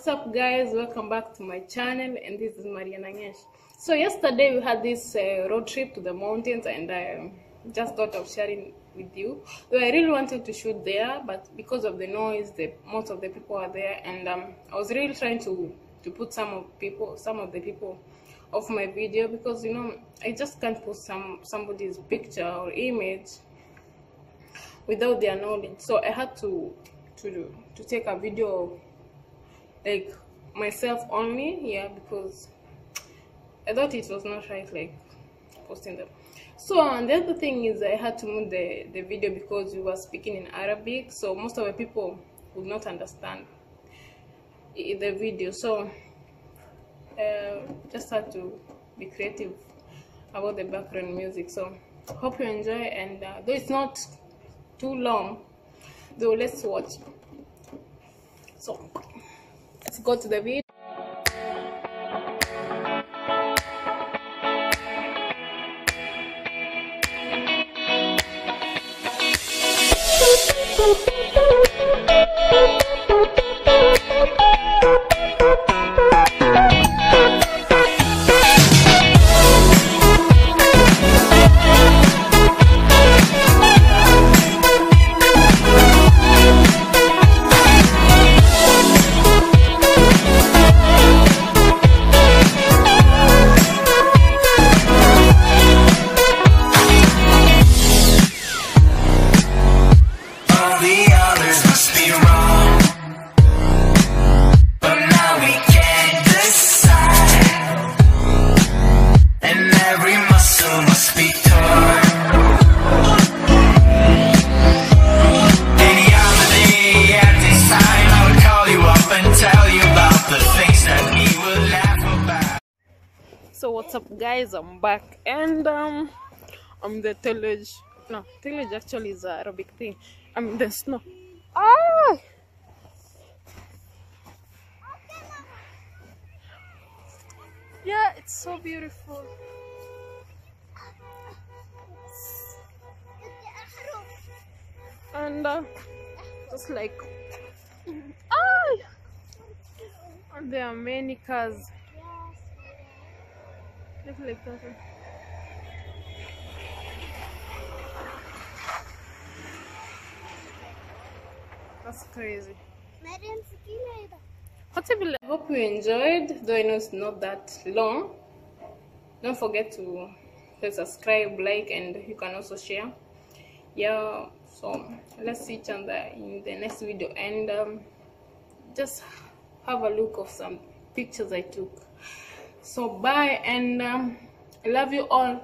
What's up, guys? Welcome back to my channel, and this is Mariana Nyesh. So yesterday we had this road trip to the mountains, and I just thought of sharing with you. Though I really wanted to shoot there, but because of the noise, most of the people are there, and I was really trying to put some of the people off my video, because I just can't post somebody's picture or image without their knowledge. So I had to take a video like myself only, yeah, because I thought it was not right, like posting them. So and the other thing is I had to move the video because we were speaking in Arabic, so most of the people would not understand the video. So just had to be creative about the background music. So hope you enjoy, and though it's not too long, though, let's watch. So let's go to the video. So what's up, guys? I'm back, and I'm the tillage. No, tillage actually is a Arabic thing. I'm in the snow. Ah! Yeah, it's so beautiful. And just like and there are many cars. Look like that. That's crazy. I hope you enjoyed, though I know it's not that long. Don't forget to subscribe, like, and you can also share. Yeah, so let's see each other in the next video, and just have a look of some pictures I took. So bye, and I love you all.